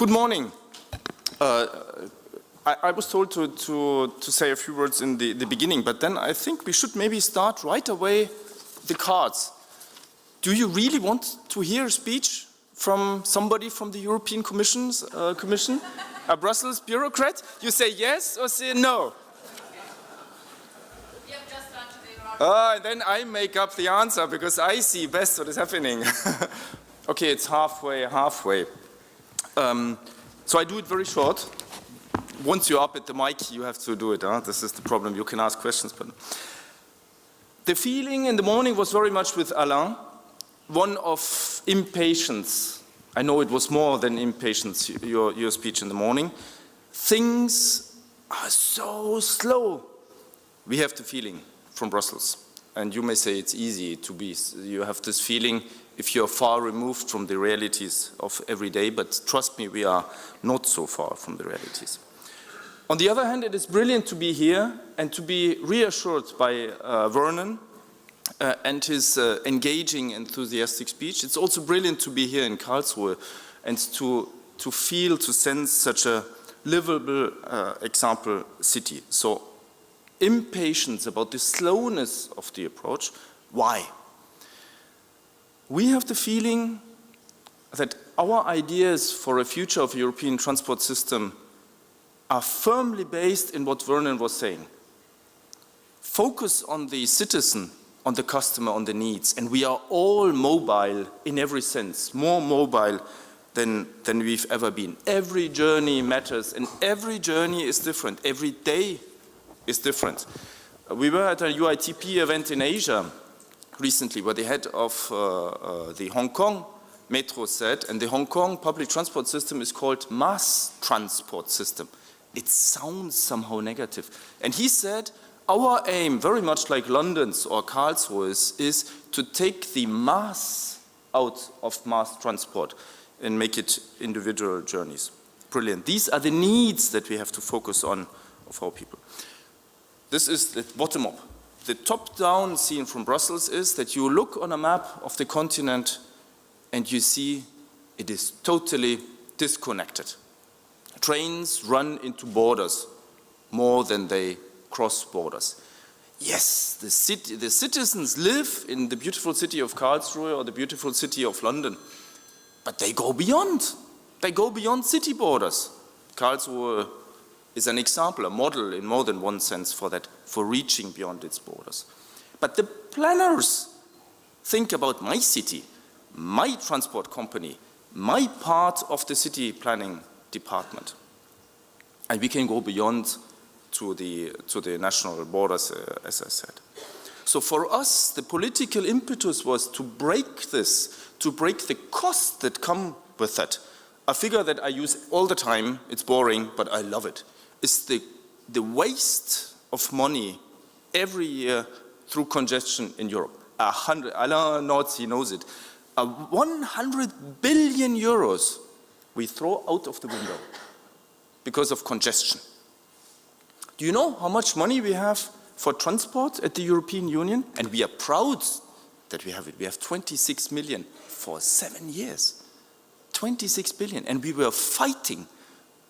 Good morning. I was told to say a few words in the beginning, but then I think we should maybe start right away the cards. Do you really want to hear a speech from somebody from the European Commission, a Brussels bureaucrat? You say yes or say no? And then I make up the answer because I see best what is happening. Okay, it's halfway. So I do it very short. Once you're up at the mic, you have to do it. This is the problem. You can ask questions, but the feeling in the morning was very much with Alain, one of impatience. I know it was more than impatience, your speech in the morning. Things are so slow. We have the feeling from Brussels. And you may say it's easy to be, you have this feeling if you're far removed from the realities of every day, but trust me, we are not so far from the realities. On the other hand, it is brilliant to be here and to be reassured by Vernon and his engaging, enthusiastic speech. It's also brilliant to be here in Karlsruhe and to feel, to sense such a livable example city. So impatience about the slowness of the approach. Why? We have the feeling that our ideas for a future of European transport system are firmly based in what Vernon was saying. Focus on the citizen, on the customer, on the needs, and we are all mobile in every sense, more mobile than we've ever been. Every journey matters, and every journey is different. Every day is different. We were at a UITP event in Asia recently where the head of the Hong Kong metro said, and the Hong Kong public transport system is called mass transport system. It sounds somehow negative. And he said, our aim, very much like London's or Karlsruhe's, is to take the mass out of mass transport and make it individual journeys. Brilliant. These are the needs that we have to focus on of our people. This is the bottom up. The top-down scene from Brussels is that you look on a map of the continent and you see it is totally disconnected. Trains run into borders more than they cross borders. Yes, the citizens live in the beautiful city of Karlsruhe or the beautiful city of London, but they go beyond. They go beyond city borders. Karlsruhe is an example, a model in more than one sense for that, for reaching beyond its borders. But the planners think about my city, my transport company, my part of the city planning department. And we can go beyond to the national borders, as I said. So for us, the political impetus was to break this, to break the costs that come with that. A figure that I use all the time, it's boring, but I love it, is the waste of money every year through congestion in Europe. Alain knows, he knows it. 100 billion euros we throw out of the window because of congestion. Do you know how much money we have for transport at the European Union? And we are proud that we have it. We have 26 million for 7 years. 26 billion. And we were fighting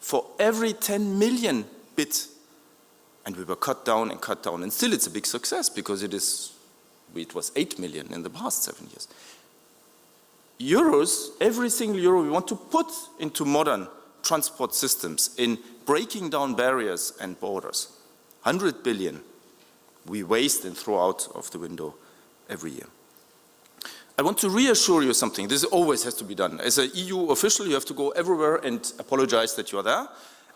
for every 10 million bit. And we were cut down. And still it's a big success because it was 8 million in the past 7 years. Euros, every single euro we want to put into modern transport systems in breaking down barriers and borders. 100 billion we waste and throw out of the window every year. I want to reassure you something. This always has to be done. As an EU official, you have to go everywhere and apologize that you are there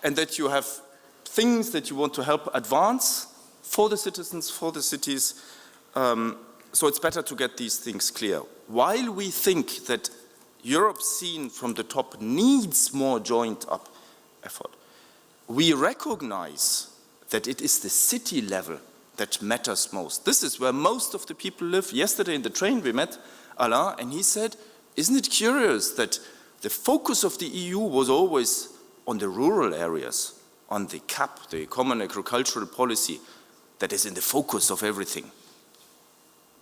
and that you have things that you want to help advance for the citizens, for the cities. So it's better to get these things clear. While we think that Europe seen from the top needs more joined up effort, we recognize that it is the city level that matters most. This is where most of the people live. Yesterday in the train we met Alain and he said, isn't it curious that the focus of the EU was always on the rural areas, on the CAP, the Common Agricultural Policy, that is in the focus of everything.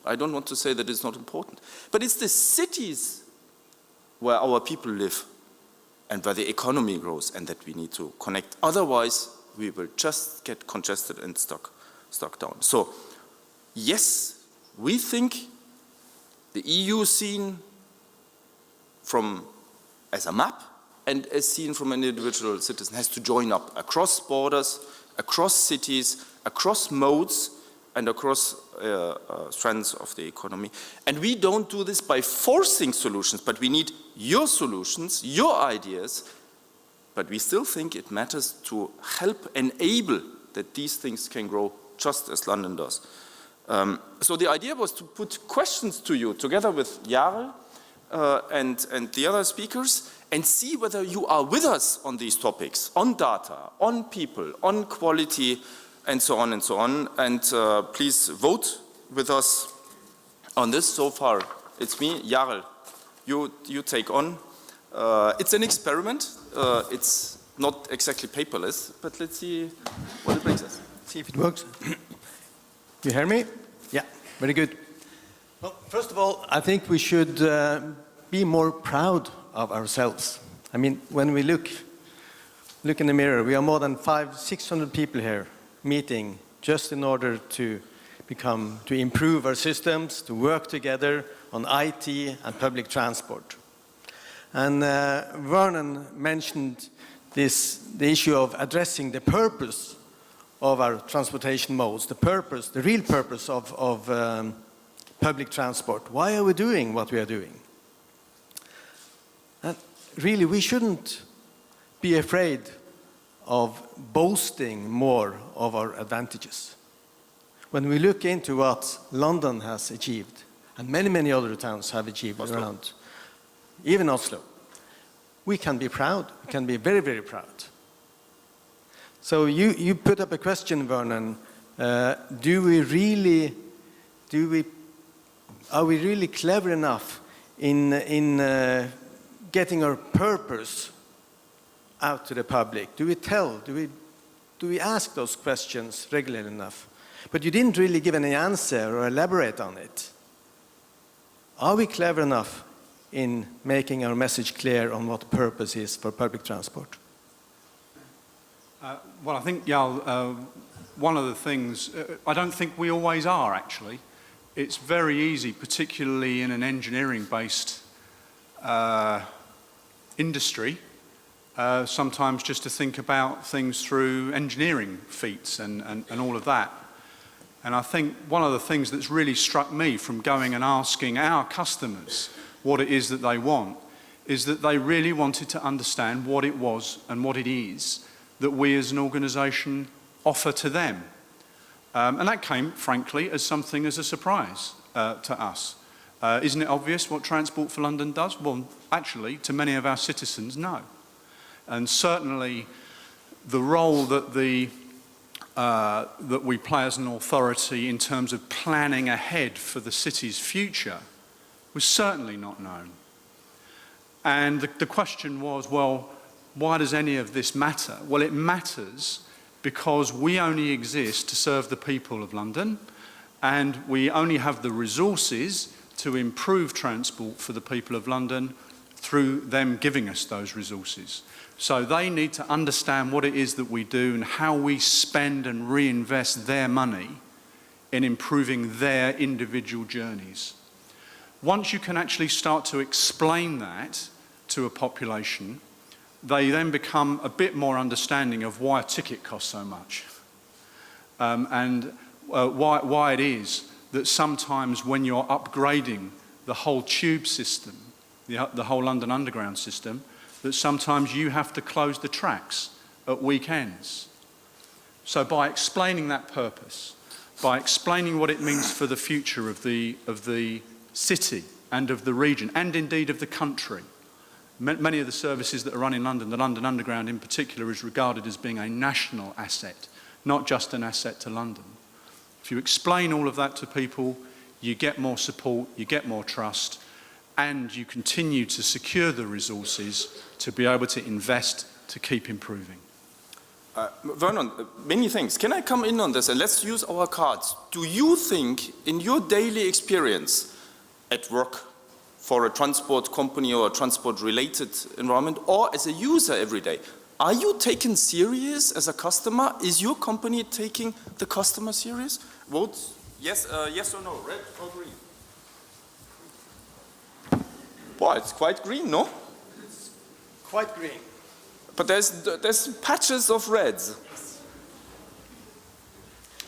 I don't want to say that it's not important, but it's the cities where our people live. and where the economy grows, and that we need to connect. Otherwise, we will just get congested and stuck down. So, yes, we think the EU seen as a map and as seen from an individual citizen has to join up across borders, across cities, across modes, and across strands of the economy. And we don't do this by forcing solutions, but we need your solutions, your ideas, but we still think it matters to help enable that these things can grow just as London does. So the idea was to put questions to you together with Jarl and the other speakers and see whether you are with us on these topics, on data, on people, on quality, and so on and so on. And please vote with us on this. So far, it's me, Jarl. You take on. It's an experiment. It's not exactly paperless, but let's see what it brings us. See if it works. You hear me? Yeah, very good. Well, first of all, I think we should be more proud of ourselves. I mean, when we look in the mirror, we are more than 500-600 people here meeting just in order to improve our systems, to work together on IT and public transport. And Vernon mentioned the issue of addressing the purpose of our transportation modes, the real purpose of public transport. Why are we doing what we are doing? And really, we shouldn't be afraid of boasting more of our advantages. When we look into what London has achieved, and many other towns have achieved around, even Oslo, we can be proud. We can be very proud. So you put up a question, Vernon. Are we really clever enough in getting our purpose out to the public? Do we ask those questions regularly enough? But you didn't really give any answer or elaborate on it. Are we clever enough in making our message clear on what the purpose is for public transport? Well, I think, Jarl, one of the things, I don't think we always are, actually. It's very easy, particularly in an engineering-based industry, sometimes just to think about things through engineering feats and all of that. And I think one of the things that's really struck me from going and asking our customers what it is that they want is that they really wanted to understand what it was and what it is that we as an organisation offer to them. And that came, frankly, as something as a surprise to us. Isn't it obvious what Transport for London does? Well, actually, to many of our citizens, no. And certainly the role that that we play as an authority in terms of planning ahead for the city's future was certainly not known. And the question was, well, why does any of this matter? Well, it matters because we only exist to serve the people of London, and we only have the resources to improve transport for the people of London through them giving us those resources. So they need to understand what it is that we do and how we spend and reinvest their money in improving their individual journeys. Once you can actually start to explain that to a population, they then become a bit more understanding of why a ticket costs so much, and why it is that sometimes when you're upgrading the whole tube system, the whole London Underground system, that sometimes you have to close the tracks at weekends. So by explaining that purpose, by explaining what it means for the future of the city and of the region, and indeed of the country, many of the services that are run in London, the London Underground in particular, is regarded as being a national asset, not just an asset to London. If you explain all of that to people, you get more support, you get more trust, and you continue to secure the resources to be able to invest to keep improving. Vernon, many things. Can I come in on this and let's use our cards? Do you think in your daily experience at work, for a transport company or a transport-related environment, or as a user every day. Are you taken serious as a customer? Is your company taking the customer serious? Vote yes, yes or no, red or green? Boy, it's quite green, no? It's quite green. But there's patches of reds.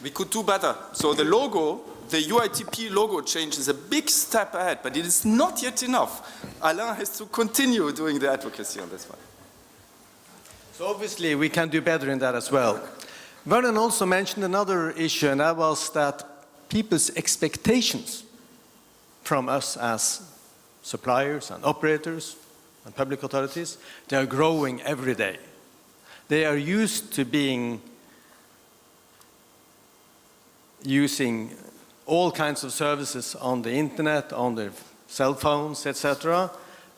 We could do better. So the logo, the UITP logo change is a big step ahead, but it is not yet enough. Alain has to continue doing the advocacy on this one. So obviously we can do better in that as well. Vernon also mentioned another issue, and that was that people's expectations from us as suppliers and operators and public authorities, they are growing every day. They are used to using all kinds of services on the internet, on their cell phones, etc.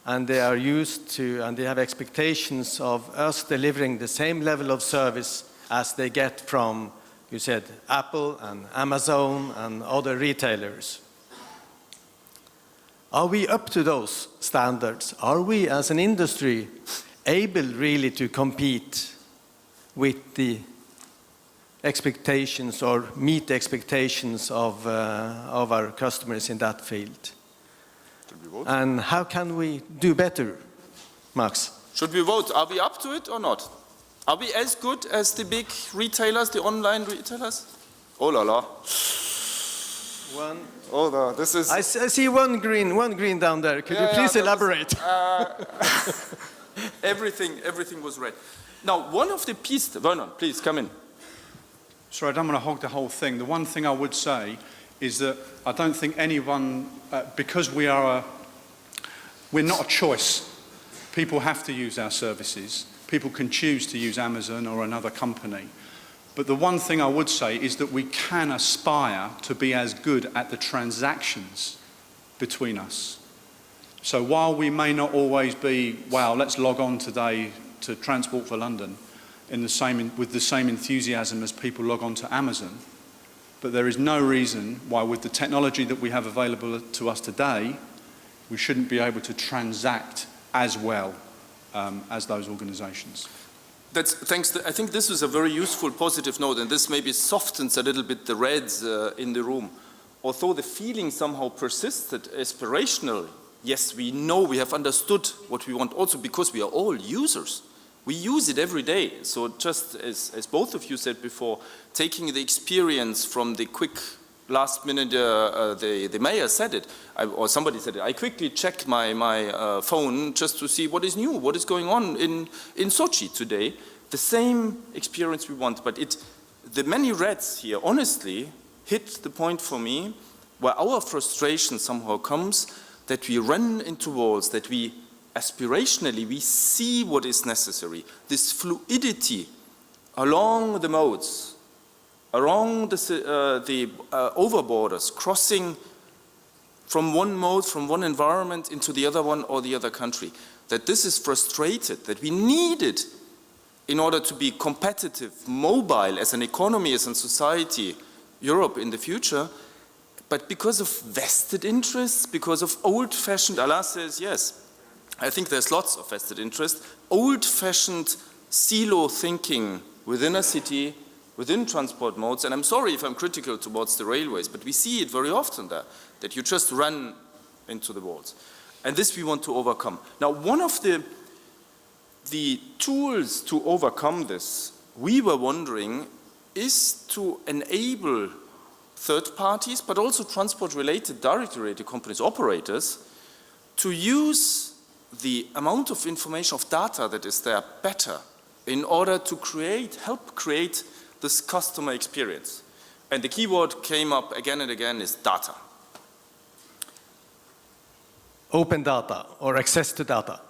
And they are used to, and they have expectations of us delivering the same level of service as they get from, you said, Apple and Amazon and other retailers. Are we up to those standards? Are we, as an industry, able really to compete with the expectations or meet the expectations of our customers in that field? And how can we do better, Max? Should we vote? Are we up to it or not? Are we as good as the big retailers, the online retailers? Oh la la. One. Oh no, this is... I see one green down there. Could you please elaborate? Everything was red. Now, one of the pieces... Vernon, please, come in. Sorry, I don't want to hog the whole thing. The one thing I would say is that I don't think anyone, because we're not a choice. People have to use our services. People can choose to use Amazon or another company. But the one thing I would say is that we can aspire to be as good at the transactions between us. So while we may not always be, wow, let's log on today to Transport for London with the same enthusiasm as people log on to Amazon, but there is no reason why, with the technology that we have available to us today, we shouldn't be able to transact as well as those organizations. Thanks. I think this is a very useful, positive note, and this maybe softens a little bit the reds in the room. Although the feeling somehow persisted aspirational, yes, we know, we have understood what we want also because we are all users. We use it every day. So just as both of you said before, taking the experience from the quick last minute, the mayor said it, or somebody said it, I quickly checked my phone just to see what is new, what is going on in Sochi today. The same experience we want, but the many reds here, honestly, hit the point for me where our frustration somehow comes that we run into walls, that we aspirationally, we see what is necessary. This fluidity along the modes, along the over borders, crossing from one mode, from one environment into the other one or the other country, that this is frustrated, that we need it in order to be competitive, mobile as an economy, as a society, Europe in the future, but because of vested interests, because of old-fashioned, Alain says yes, I think there's lots of vested interest, old-fashioned silo thinking within a city, within transport modes, and I'm sorry if I'm critical towards the railways, but we see it very often there, that you just run into the walls. And this we want to overcome. Now, one of the tools to overcome this, we were wondering, is to enable third parties, but also transport-related, directly-related companies, operators, to use the amount of information, of data that is there better in order to help create this customer experience. And the keyword came up again and again is data. Open data or access to data.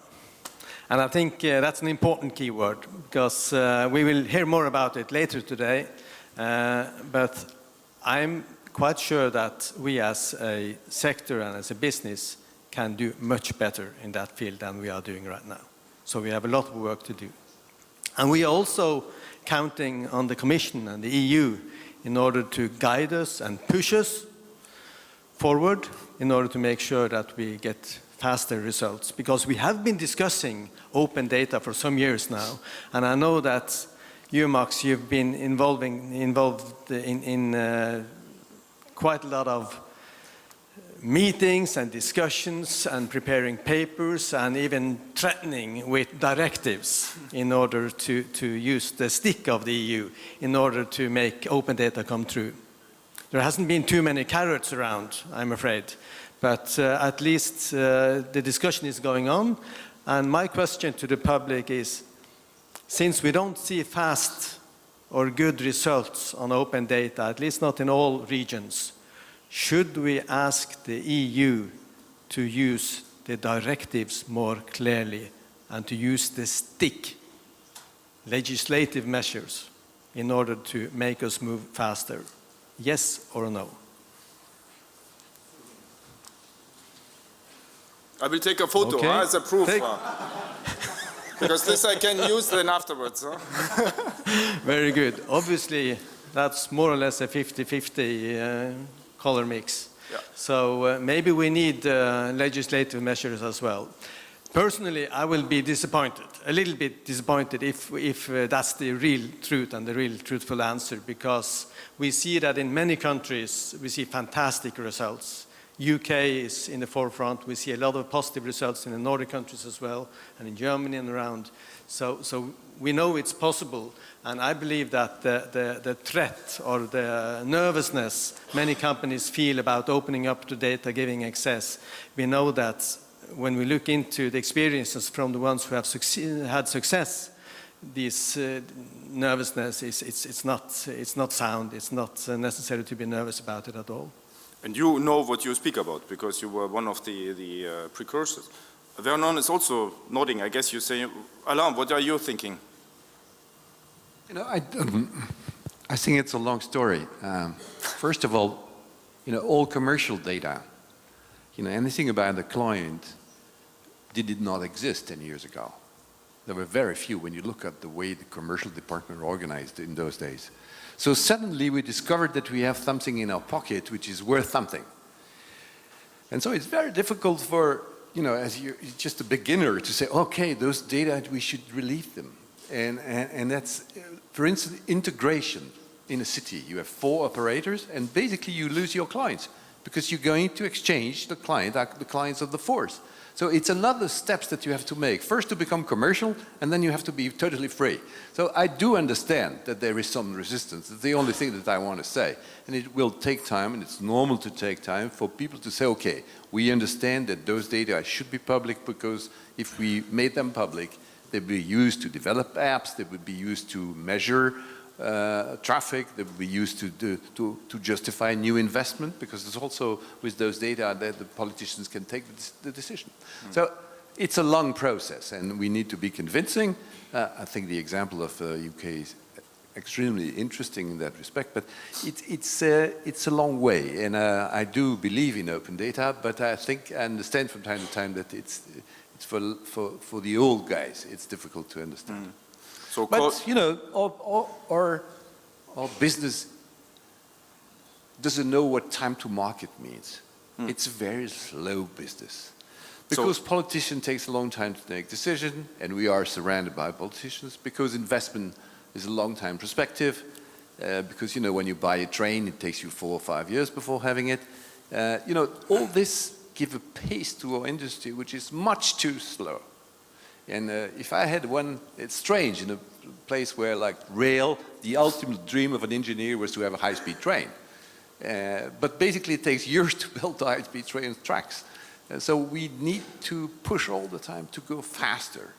And I think that's an important keyword because we will hear more about it later today. But I'm quite sure that we as a sector and as a business can do much better in that field than we are doing right now. So we have a lot of work to do. And we are also counting on the Commission and the EU in order to guide us and push us forward in order to make sure that we get faster results, because we have been discussing open data for some years now, and I know that you, Max, you've been involved in quite a lot of meetings and discussions and preparing papers and even threatening with directives in order to use the stick of the EU in order to make open data come true. There hasn't been too many carrots around, I'm afraid, but at least the discussion is going on. And my question to the public is, since we don't see fast or good results on open data, at least not in all regions, should we ask the EU to use the directives more clearly and to use the stick, legislative measures, in order to make us move faster? Yes or no? I will take a photo as a proof. Because this I can use then afterwards. Very good. Obviously, that's more or less a 50-50 color mix. Yeah. So maybe we need legislative measures as well. Personally, I will be disappointed, a little bit disappointed if that's the real truth and the real truthful answer, because we see that in many countries we see fantastic results. UK is in the forefront. We see a lot of positive results in the Nordic countries as well, and in Germany and around. So we know it's possible, and I believe that the threat or the nervousness many companies feel about opening up to data, giving access, we know that when we look into the experiences from the ones who have had success, this nervousness it's not sound. It's not necessary to be nervous about it at all. And you know what you speak about, because you were one of the precursors. Vernon is also nodding. I guess you say, Alain, what are you thinking? You know, I think it's a long story. First of all, you know, all commercial data, you know, anything about the client did not exist 10 years ago. There were very few when you look at the way the commercial department were organized in those days. So suddenly we discovered that we have something in our pocket which is worth something. And so it's very difficult for, you know, as you're just a beginner to say, okay, those data, we should release them. And that's, for instance, integration in a city. You have 4 operators and basically you lose your clients because you're going to exchange the clients of the 4th. So it's another steps that you have to make. First to become commercial, and then you have to be totally free. So I do understand that there is some resistance. It's the only thing that I want to say. And it will take time, and it's normal to take time for people to say, okay, we understand that those data should be public, because if we made them public, they'd be used to develop apps, they would be used to measure traffic, that would be used to justify new investment, because it's also with those data that the politicians can take the decision. So it's a long process, and we need to be convincing. I think the example of UK is extremely interesting in that respect, but it's a long way, and I do believe in open data, but I think I understand from time to time that it's for the old guys, it's difficult to understand. So but, you know, our business doesn't know what time to market means. It's a very slow business. Because politician takes a long time to make decision, and we are surrounded by politicians, because investment is a long time perspective, because, you know, when you buy a train, it takes you 4 or 5 years before having it. You know, all this give a pace to our industry which is much too slow. And if I had it's strange in a place where, like, rail, the ultimate dream of an engineer was to have a high-speed train. But basically it takes years to build high-speed train tracks. So we need to push all the time to go faster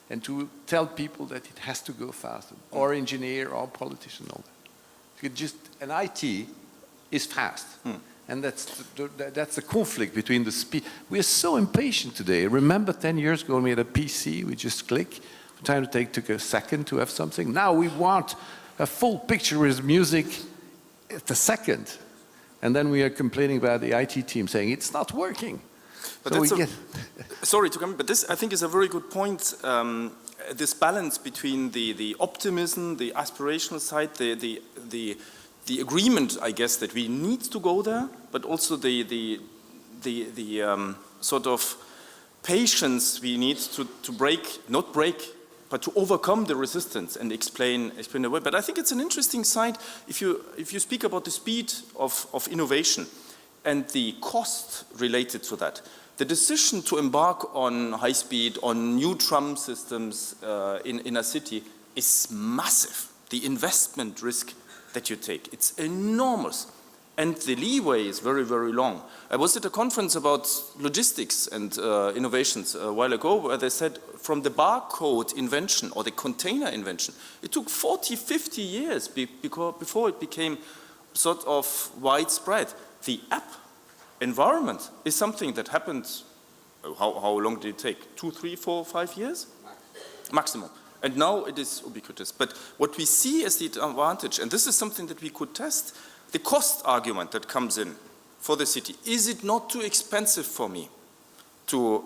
and to tell people that it has to go faster, or engineer, or politician, all that. An IT is fast. And that's the conflict between the speed. We are so impatient today. Remember 10 years ago when we had a PC, we just click. From time to take, took a second to have something. Now we want a full picture with music at the second. And then we are complaining about the IT team saying it's not working. But so sorry to come, but this I think is a very good point. This balance between the optimism, the aspirational side, the agreement, I guess, that we need to go there, but also the sort of patience we need to break, not break, but to overcome the resistance and explain the way. But I think it's an interesting side if you speak about the speed of innovation and the cost related to that. The decision to embark on high speed, on new tram systems in a city is massive. The investment risk that you take, it's enormous. And the leeway is very, very long. I was at a conference about logistics and innovations a while ago where they said from the barcode invention or the container invention, it took 40, 50 years before it became sort of widespread. The app environment is something that happened, how long did it take? 2, 3, 4, 5 years? Maximum. And now it is ubiquitous. But what we see as the advantage, and this is something that we could test, the cost argument that comes in for the city. Is it not too expensive for me to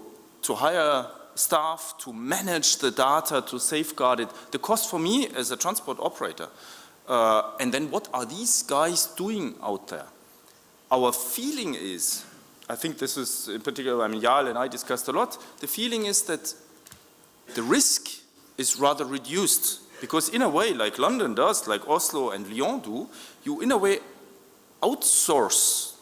hire staff, to manage the data, to safeguard it? The cost for me as a transport operator. And then what are these guys doing out there? Our feeling is, I think this is in particular, I mean, Jarl and I discussed a lot, the feeling is that the risk is rather reduced. Because in a way, like London does, like Oslo and Lyon do, you in a way outsource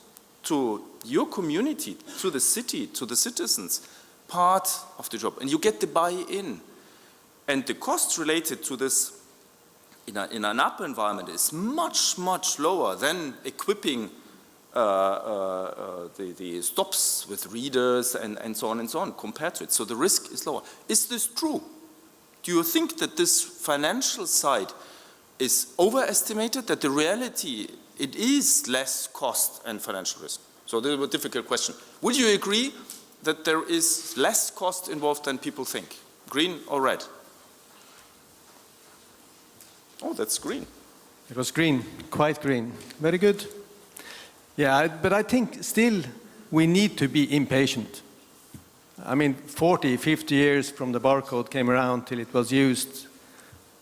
to your community, to the city, to the citizens, part of the job. And you get the buy-in. And the cost related to this in an app environment is much, much lower than equipping the stops with readers and so on compared to it. So the risk is lower. Is this true? Do you think that this financial side is overestimated, that the reality, it is less cost and financial risk? So this is a difficult question. Would you agree that there is less cost involved than people think? Green or red? Oh, that's green. It was green, quite green. Very good. Yeah, but I think still we need to be impatient. I mean, 40, 50 years from the barcode came around till it was used.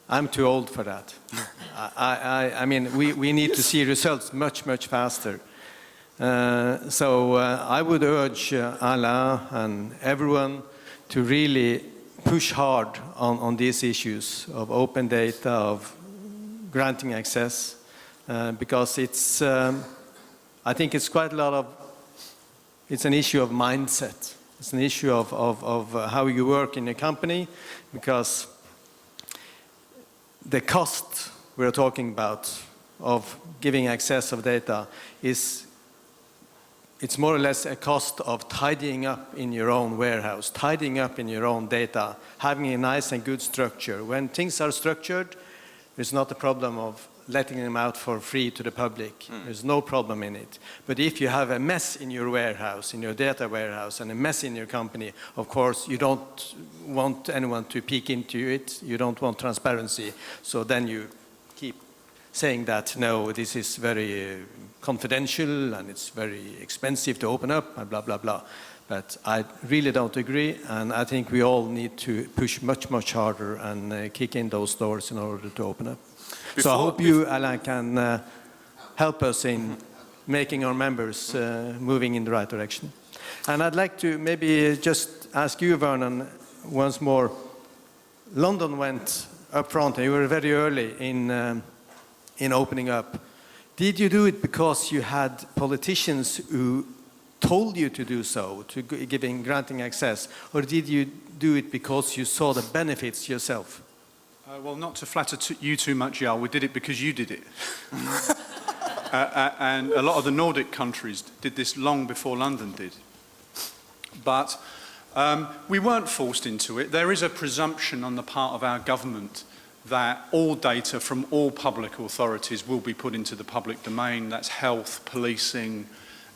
I'm too old for that. I mean, we need to see results much, much faster. So I would urge Alain and everyone to really push hard on these issues of open data, of granting access, because it's, I think it's quite a lot of, it's an issue of mindset. It's an issue of how you work in a company, because the cost we're talking about of giving access of data is, it's more or less a cost of tidying up in your own warehouse, tidying up in your own data, having a nice and good structure. When things are structured, there's not a problem of letting them out for free to the public. There's no problem in it. But if you have a mess in your warehouse, in your data warehouse, and a mess in your company, of course, you don't want anyone to peek into it. You don't want transparency. So then you keep saying that, no, this is very confidential and it's very expensive to open up, and blah, blah, blah. But I really don't agree, and I think we all need to push much, much harder and kick in those doors in order to open up. So I hope you, Alain, can help us in making our members moving in the right direction. And I'd like to maybe just ask you, Vernon, once more. London went up front, and you were very early in opening up. Did you do it because you had politicians who told you to do so, to granting access, or did you do it because you saw the benefits yourself? Well, not to flatter you too much, Jarl, we did it because you did it. And a lot of the Nordic countries did this long before London did. But we weren't forced into it. There is a presumption on the part of our government that all data from all public authorities will be put into the public domain. That's health, policing,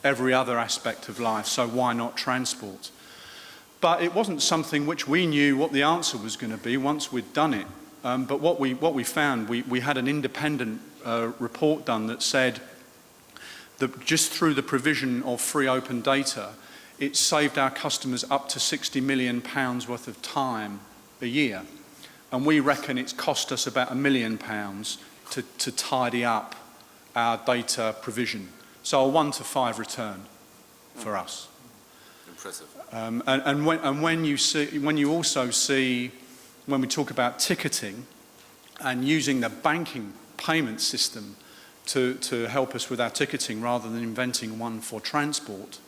every other aspect of life, so why not transport? But it wasn't something which we knew what the answer was going to be once we'd done it. But what we found, we had an independent report done that said that just through the provision of free open data, it saved our customers up to £60 million worth of time a year. And we reckon it's cost us about £1 million to tidy up our data provision. So a 1 to 5 return for us. Impressive. And when you also see, when we talk about ticketing and using the banking payment system to help us with our ticketing rather than inventing one for transport,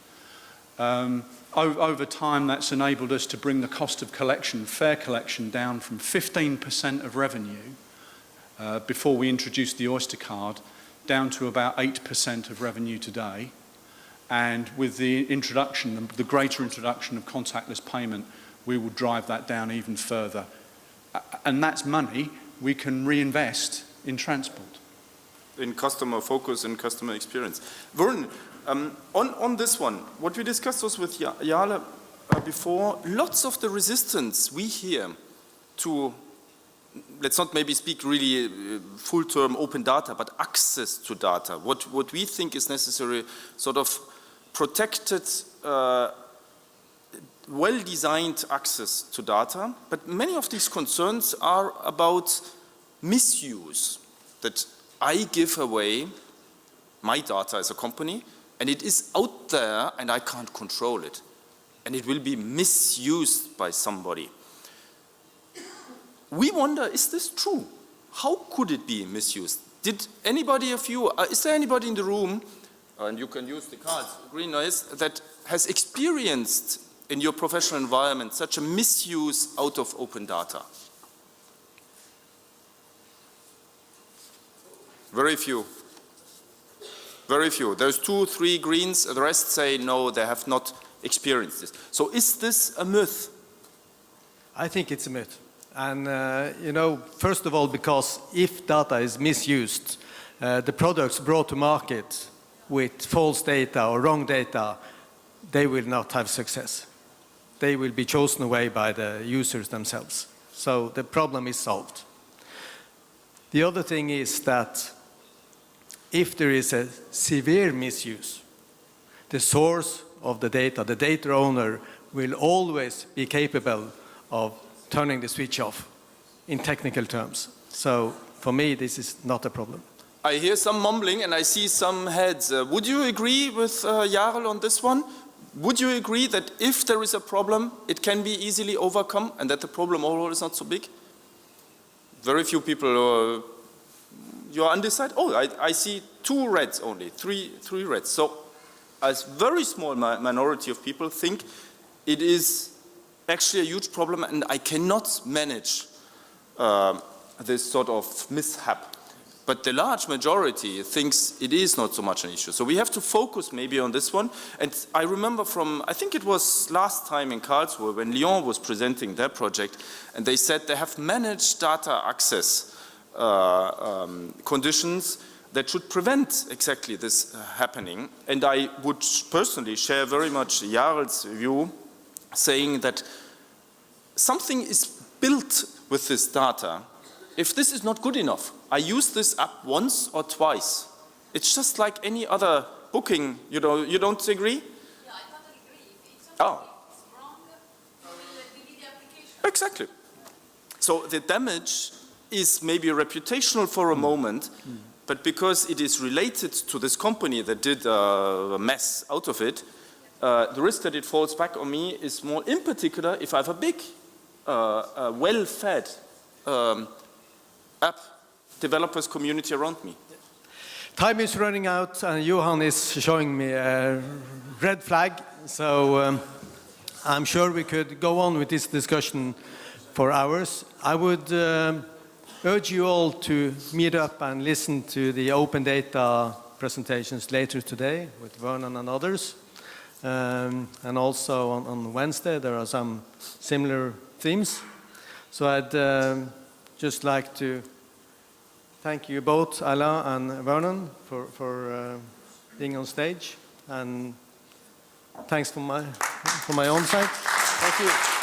over time that's enabled us to bring the cost of collection, fare collection, down from 15% of revenue before we introduced the Oyster card down to about 8% of revenue today. And with the introduction, the greater introduction of contactless payment, we will drive that down even further. And that's money we can reinvest in transport. In customer focus and customer experience. Vernon, on this one, what we discussed was with Jarl before, lots of the resistance we hear to, let's not maybe speak really full term open data, but access to data. What we think is necessary, sort of protected, well-designed access to data, but many of these concerns are about misuse, that I give away my data as a company, and it is out there and I can't control it, and it will be misused by somebody. We wonder, is this true? How could it be misused? Did anybody of you, is there anybody in the room, and you can use the cards, green noise, that has experienced in your professional environment such a misuse out of open data? Very few. Very few. There's 2, 3 greens, the rest say no, they have not experienced this. So is this a myth? I think it's a myth. And, you know, first of all, because if data is misused, the products brought to market with false data or wrong data, they will not have success. They will be chosen away by the users themselves. So the problem is solved. The other thing is that if there is a severe misuse, the source of the data owner will always be capable of turning the switch off in technical terms. So for me, this is not a problem. I hear some mumbling and I see some heads. Would you agree with Jarl on this one? Would you agree that if there is a problem, it can be easily overcome and that the problem overall is not so big? Very few people, you are undecided? Oh, I see 2 reds only, three reds. So a very small minority of people think it is actually a huge problem and I cannot manage this sort of mishap. But the large majority thinks it is not so much an issue. So we have to focus maybe on this one. And I remember from, I think it was last time in Karlsruhe when Lyon was presenting their project, and they said they have managed data access conditions that should prevent exactly this happening. And I would personally share very much Jarl's view, saying that something is built with this data. If this is not good enough, I use this app once or twice. It's just like any other booking. You don't agree? Yeah, I totally agree. If it's wrong, you will delete the application. Exactly. So the damage is maybe reputational for a moment, but because it is related to this company that did a mess out of it, the risk that it falls back on me is more, in particular, if I have a big, well-fed app developers community around me. Time is running out and Johan is showing me a red flag, so I'm sure we could go on with this discussion for hours. I would urge you all to meet up and listen to the open data presentations later today with Vernon and others. And also on Wednesday there are some similar themes. So I'd just like to thank you both, Alain and Vernon, for being on stage, and thanks for my own side. Thank you.